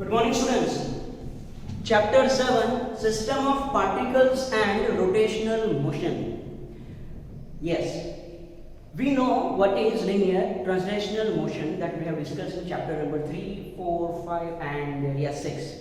Good morning, students. Chapter 7, System of Particles and Rotational Motion. Yes, we know what is linear translational motion that we have discussed in chapter number 3, 4, 5 and 6.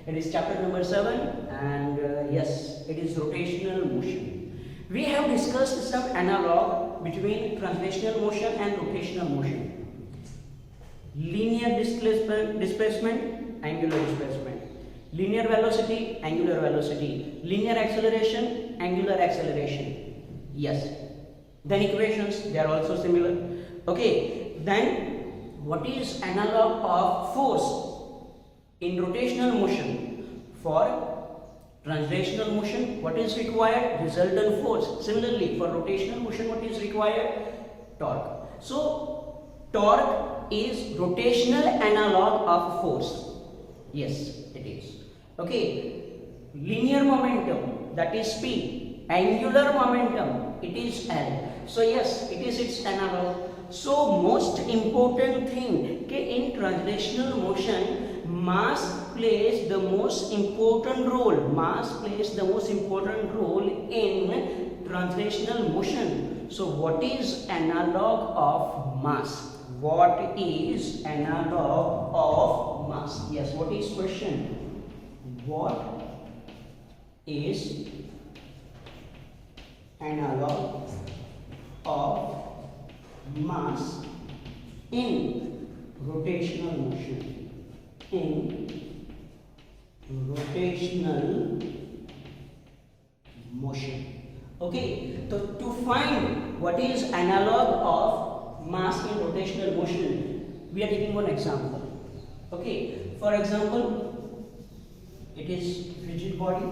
It is chapter number 7 and yes, it is rotational motion. We have discussed some analog between translational motion and rotational motion. Linear displacement, angular displacement. Linear velocity, angular velocity. Linear acceleration, angular acceleration. Yes. Then equations, they are also similar. Okay. Then what is analog of force in rotational motion? For translational motion, what is required? Resultant force. Similarly, for rotational motion, what is required? Torque. So, torque is rotational analog of force. Yes, it is. Okay. Linear momentum, that is P. Angular momentum, it is L. So yes, it is its analog. So most important thing, in translational motion, mass plays the most important role. Mass plays the most important role in translational motion. So what is analog of mass? What is analog of mass? Yes, what is question? What is analog of mass in rotational motion? In rotational motion. Okay, so to find what is analog of mass in rotational motion, we are taking one example. Okay, for example, it is rigid body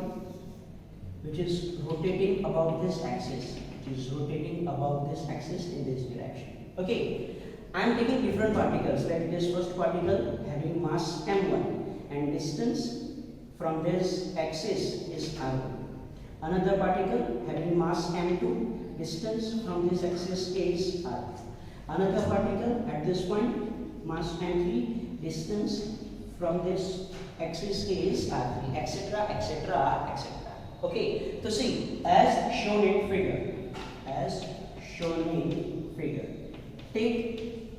which is rotating about this axis. It is rotating about this axis in this direction. Okay, I am taking different particles. Like this first particle having mass m1 and distance from this axis is r1. Another particle having mass m2, distance from this axis is r. Another particle at this point, mass m3, distance from this axis is r3, etc., etc., etc. Okay, so see, as shown in figure, take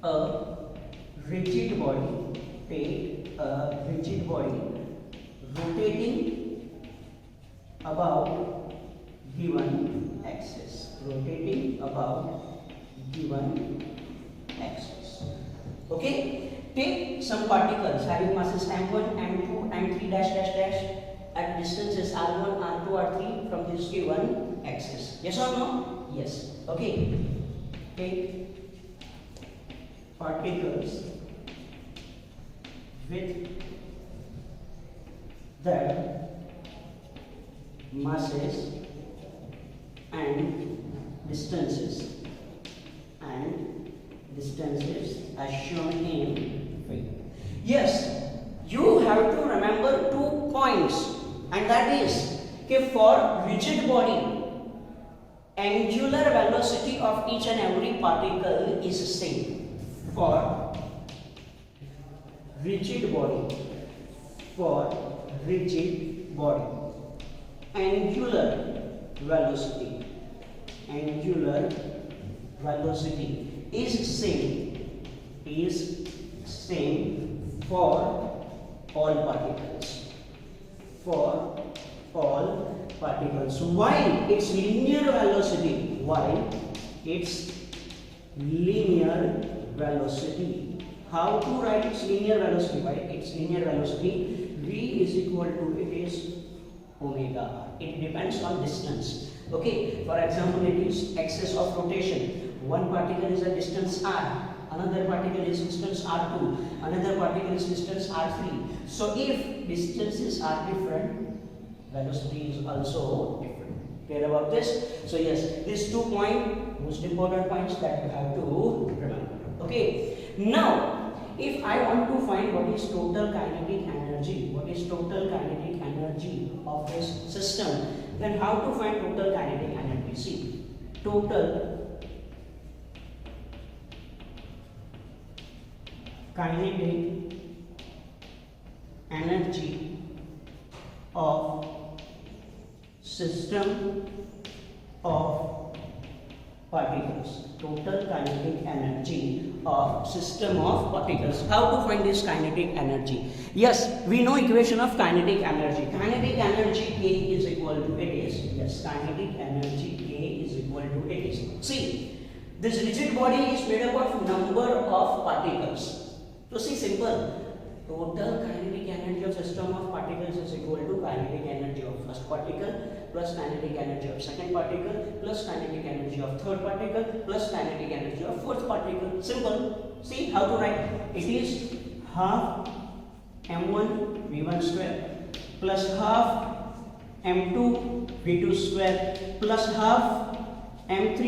a rigid body, rotating about given axis, Okay, take some particles having masses m1, m2, m3 dash dash dash at distances r1, r2, r3 from this given axis. Yes or no? Yes. Okay. Take particles with their masses and distances as shown in figure. Yes, you have to remember 2 points, and that is, okay, for rigid body, angular velocity of each and every particle is same. For rigid body, angular velocity is same for all particles. While its linear velocity, how to write its linear velocity? Why its linear velocity? V is equal to, it is omega. It depends on distance. Okay, for example, it is axis of rotation. One particle is a distance r, another particle is distance r2, another particle is distance r3. So if distances are different, velocity is also different. Clear about this? So yes, these 2 points, most important points that you have to remember. Okay, now if I want to find what is total kinetic energy, of this system, then how to find total kinetic energy? See, total kinetic energy of system of particles. Total kinetic energy of system of particles. How to find this kinetic energy? Yes, we know equation of kinetic energy. Kinetic energy K is equal to it is. Yes, kinetic energy K is equal to it is. See, this rigid body is made up of number of particles. So see, simple. Total kinetic energy of system of particles is equal to kinetic energy of first particle plus kinetic energy of second particle plus kinetic energy of third particle plus kinetic energy of fourth particle. Simple. See how to write. It is half m1 v1 square plus half m2 v2 square plus half m3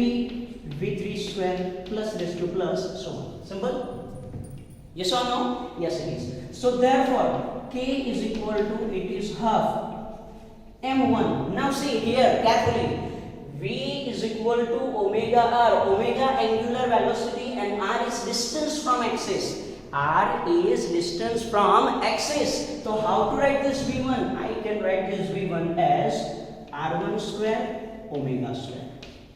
v3 square plus this to plus so on. Simple. Yes or no? Yes it is. So therefore K is equal to it is half m1. Now see here carefully. V is equal to omega r. Omega angular velocity and r is distance from axis. R is distance from axis. So how to write this V1? I can write this V1 as r1 square omega square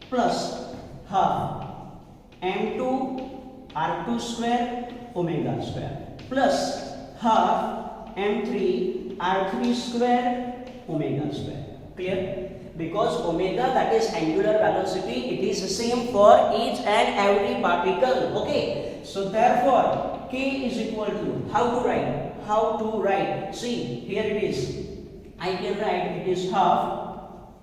plus half m2 r2 square omega square plus half m3 r3 square omega square. Clear? Because omega, that is angular velocity, it is the same for each and every particle. Okay, so therefore K is equal to, how to write? How to write? See, here it is. I can write it is half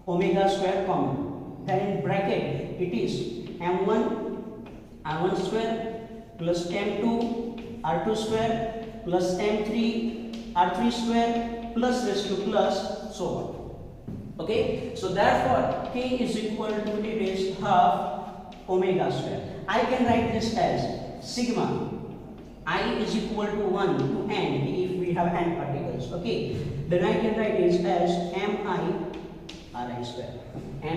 omega square common. Then in bracket it is m1 r1 square plus m2 r2 square plus m3 r3 square plus this to plus so on. Okay, so therefore K is equal to it is half omega square. I can write this as sigma I is equal to 1 to n if we have n particles. Okay, then I can write this as mi ri square. Mi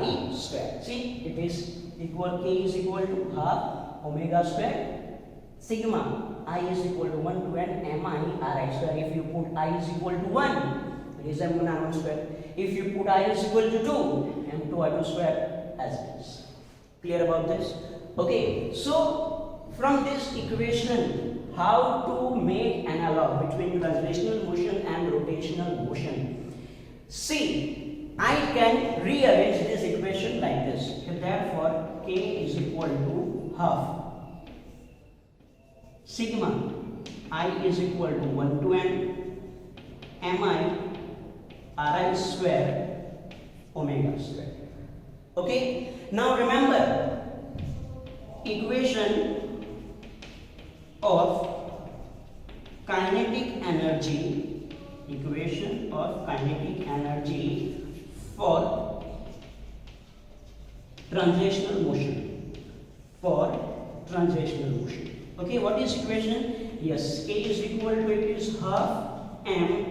ri square. See, it is equal, K is equal to half omega square sigma I is equal to 1 to n mi ri square. If you put I is equal to 1, it is m1 r1 square. If you put I is equal to 2, m2 r2 square as it is. Clear about this? Okay, so from this equation, how to make analog between translational motion and rotational motion? See, I can rearrange this equation like this. Therefore, K is equal to half sigma I is equal to 1 to n mi ri square omega square. Okay, now remember equation of kinetic energy, equation of kinetic energy for translational motion, Okay, what is equation? Yes, K is equal to it is half m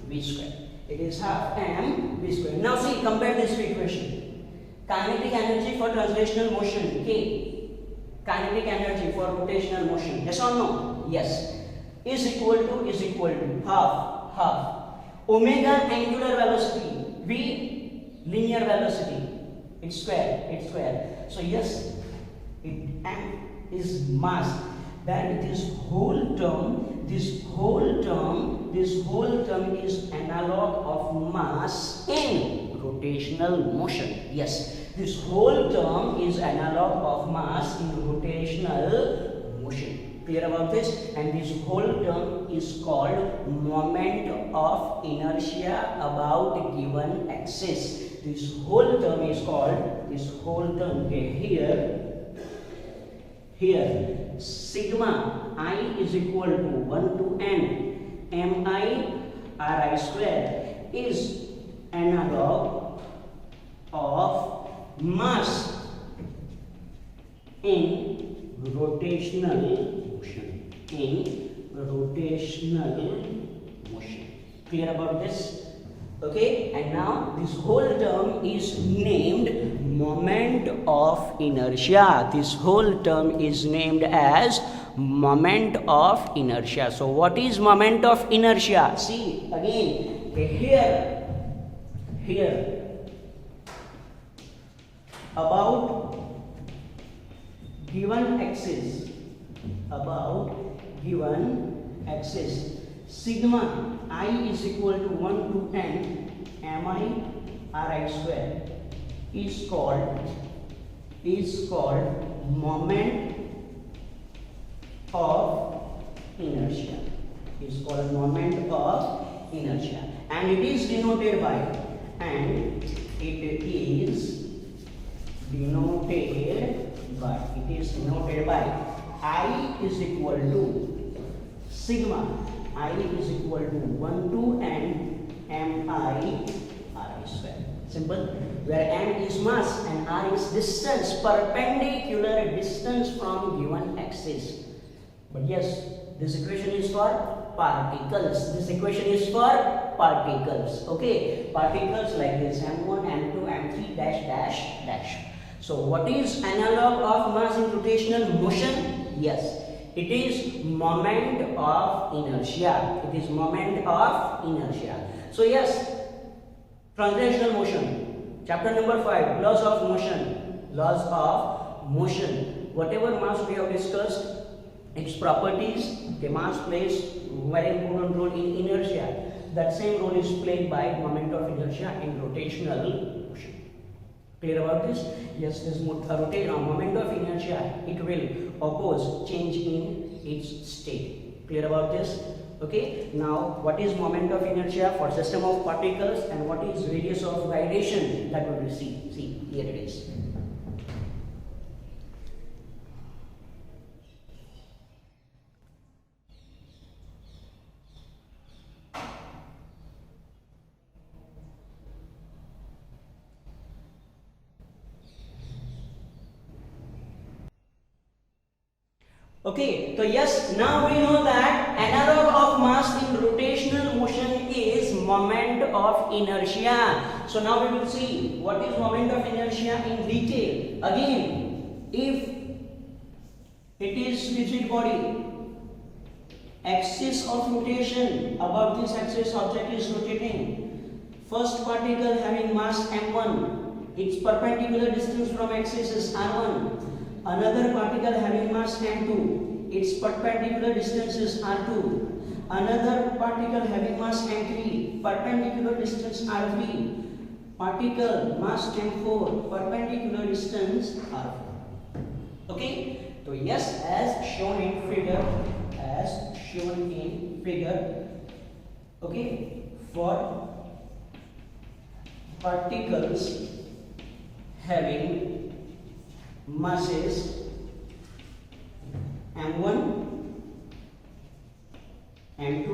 v square. It is half m v square. Now see, compare this to equation. Kinetic energy for translational motion K, kinetic energy for rotational motion, yes or no? Yes. Is equal to half omega angular velocity, v linear velocity, it's square. So yes, m is mass. Then this whole term is analog of mass in rotational motion. Yes, this whole term is analog of mass in rotational motion. Clear about this? And this whole term is called moment of inertia about a given axis. This whole term is called, here sigma I is equal to 1 to n mi ri square is analog of mass in rotational motion. Clear about this? Okay, and now this whole term is named moment of inertia. This whole term is named as moment of inertia. So what is moment of inertia? See again, here about given axis, sigma I is equal to 1 to n mi ri square is called moment of inertia. And it is denoted by I is equal to sigma I is equal to 1 to n mi ri square. Simple. Where m is mass and r is distance, perpendicular distance from given axis. But yes, this equation is for particles. Okay, particles like this m1, m2, m3 dash dash dash. So what is analog of mass in rotational motion? Yes, it is moment of inertia. So yes, translational motion, chapter number 5, laws of motion. Whatever mass we have discussed, its properties, the mass plays very important role in inertia. That same role is played by moment of inertia in rotational motion. Clear about this? Yes, this moment of inertia, it will oppose change in its state. Clear about this? Okay, now what is moment of inertia for system of particles and what is radius of gyration, that we will see. See, here it is. Okay, so yes, now we know that analog of mass in rotational motion is moment of inertia. So now we will see what is moment of inertia in detail. Again, if it is rigid body, axis of rotation, about this axis object is rotating. First particle having mass m1, its perpendicular distance from axis is r1. Another particle having mass m2, its perpendicular distance is r2. Another particle having mass m3, perpendicular distance r3. Particle mass m4, perpendicular distance r4. Okay, so yes, as shown in figure, okay, for particles having masses m1, m2,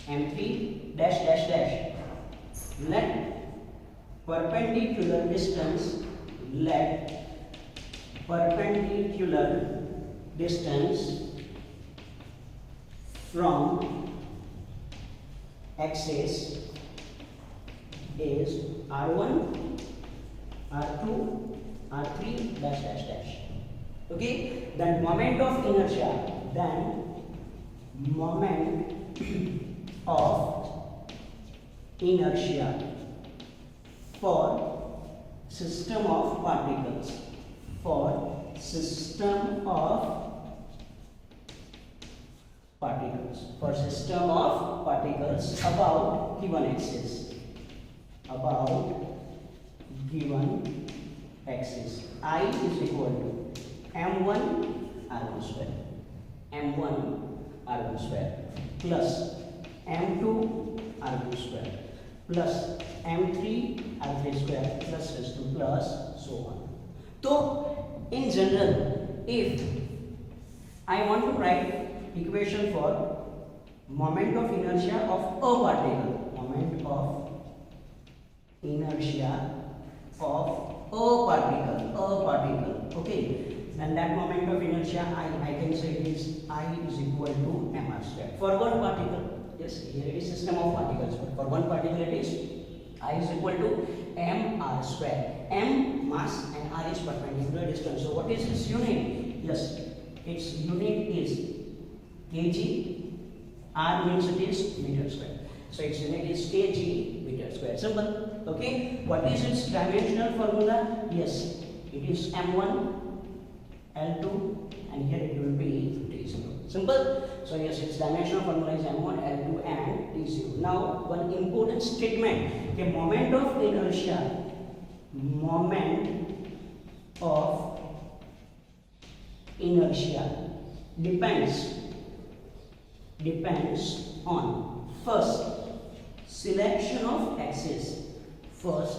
m3 dash dash dash, let perpendicular distance from axis is r1, r2, r3 dash dash dash. Okay, then moment of inertia, for system of particles, about given axis, I is equal to m1 r1 square plus m2 r2 square plus m3 r3 square plus s2 plus so on. So in general, if I want to write equation for moment of inertia of a particle, okay, then that moment of inertia I can say it is I is equal to mr square. For one particle, yes, here it is system of particles, but for one particle it is I is equal to mr square. M mass and r is perpendicular distance. So what is its unit? Yes, its unit is kg, r means it is meter square. So its unit is kg meter square. Simple. Okay. What is its dimensional formula? Yes, it is m1, l2, and here it will be t0. Simple. So yes, its dimensional formula is m1, l2, and t0. Now one important statement. Okay, moment of inertia. Moment of inertia depends on first selection of axis. First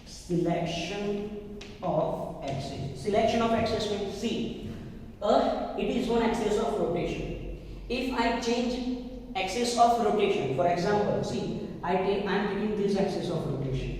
selection of axis. Selection of axis means see, it is one axis of rotation. If I change axis of rotation, for example, see, I am taking this axis of rotation.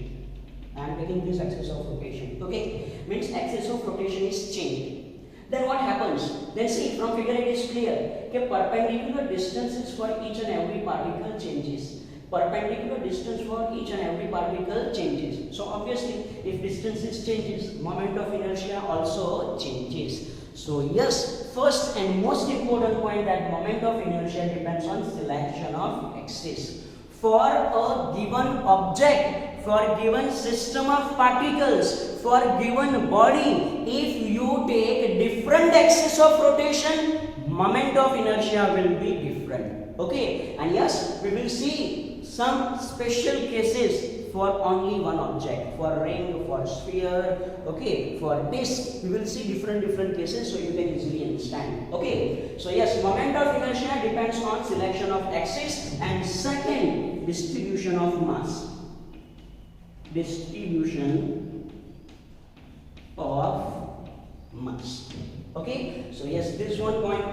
I am taking this axis of rotation. Okay, means axis of rotation is changed. Then what happens? Then see, from figure it is clear. Okay, perpendicular distances for each and every particle changes. Perpendicular distance for each and every particle changes. So obviously, if distances changes, moment of inertia also changes. So yes, first and most important point, that moment of inertia depends on selection of axis. For a given object, for given system of particles, for given body, if you take different axis of rotation, moment of inertia will be different. Okay, and yes, we will see some special cases for only one object, for ring, for sphere, okay, for disc, we will see different cases, so you can easily understand. Okay, so yes, moment of inertia depends on selection of axis, and second, distribution of mass. Distribution of mass. Okay, so yes, this one point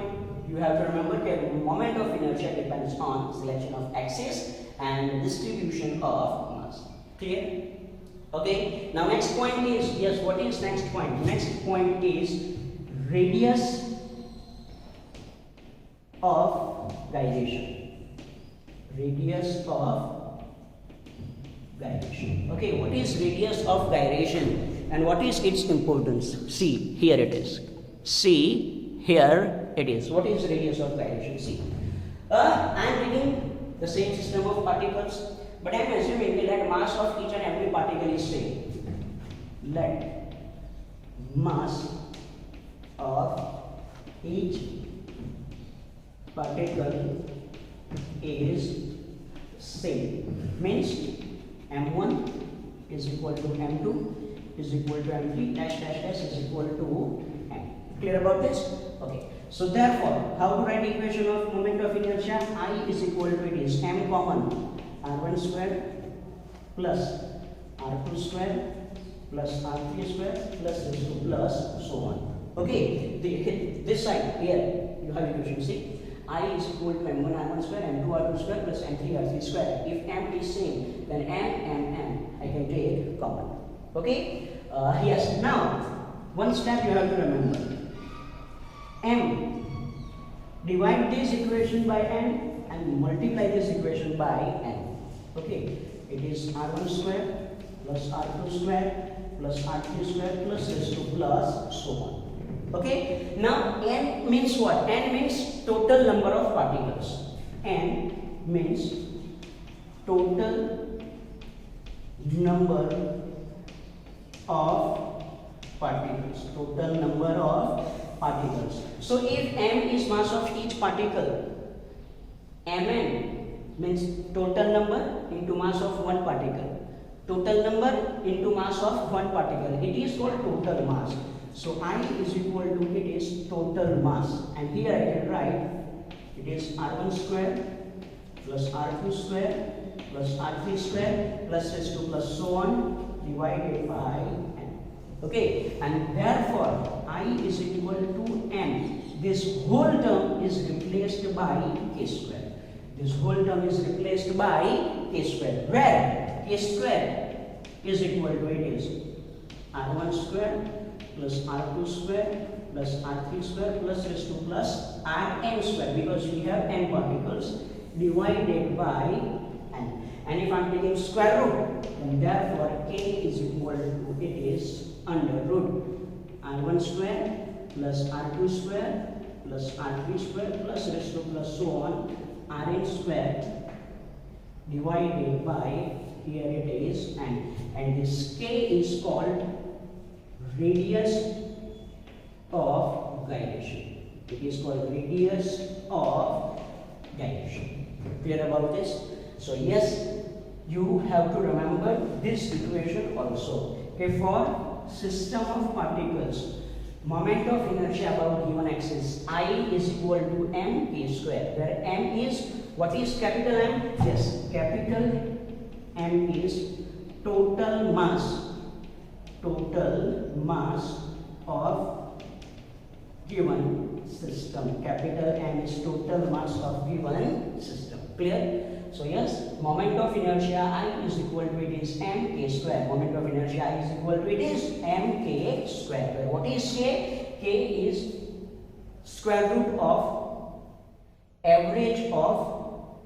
you have to remember, that moment of inertia depends on selection of axis and distribution of mass. Clear? Okay, now next point is, yes, what is next point? Next point is radius of gyration. Radius of gyration. Okay, what is radius of gyration and what is its importance? See, here it is. See, here it is. What is radius of gyration? See, I am taking the same system of particles, but I am assuming that mass of each and every particle is same. Let mass of each particle is same. Means m1 is equal to m2 is equal to m3 dash dash dash is equal to m. Clear about this? Okay. So therefore, how to write equation of moment of inertia? I is equal to, it is m common, r1 square plus r2 square plus r3 square plus this two plus so on. Okay, this side here you have equation. See, I is equal to m1 r1 square, m2 r2 square plus m3 r3 square. If m is same, then m I can take common. Okay, yes. Now one step you have to remember. M, divide this equation by n and multiply this equation by n. Okay, it is r1 square plus r2 square plus r3 square plus s2 plus so on. Okay, now n means what? N means total number of particles. N means total number of particles. Total number of particles. So if m is mass of each particle, mn means total number into mass of one particle. Total number into mass of one particle. It is called total mass. So I is equal to, it is total mass, and here I can write it is r1 square plus r2 square plus r3 square plus s2 plus so on divided by n. Okay, and therefore I is equal to m. This whole term is replaced by k square. This whole term is replaced by k square, where k square is equal to, it is r1 square plus r2 square plus r3 square plus s2 plus rn square, because we have n particles, divided by n. And if I am taking square root, then therefore k is equal to, it is under root r1 square plus r2 square plus r3 square plus raised to plus so on rn square divided by, here it is, and this k is called radius of gyration. It is called radius of gyration. Clear about this? So yes, you have to remember this equation also. Okay, for system of particles, moment of inertia about given axis I is equal to mk square, where m is, what is capital M? Yes, capital M is total mass of given system. Capital M is total mass of given system. Clear? So yes, moment of inertia I is equal to, it is mk square. Moment of inertia I is equal to, it is mk square. Where what is k? K is square root of average of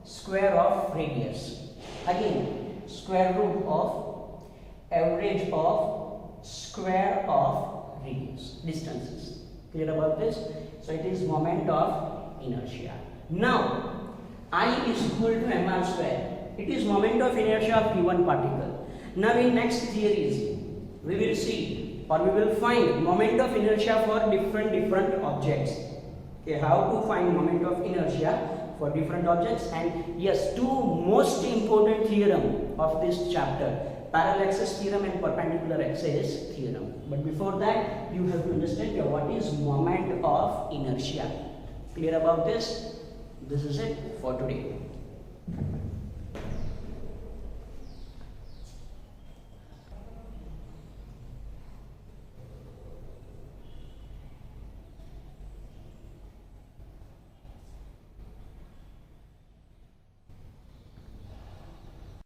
square of radius. Again, square root of average of square of radius, distances. Clear about this? So it is moment of inertia. Now I is equal to mr square. It is moment of inertia of given particle. Now in next theories we will see, or we will find moment of inertia for different objects. Okay, how to find moment of inertia for different objects. And yes, two most important theorem of this chapter, parallel axis theorem and perpendicular axis theorem. But before that, you have to understand what is moment of inertia. Clear about this? This is it for today.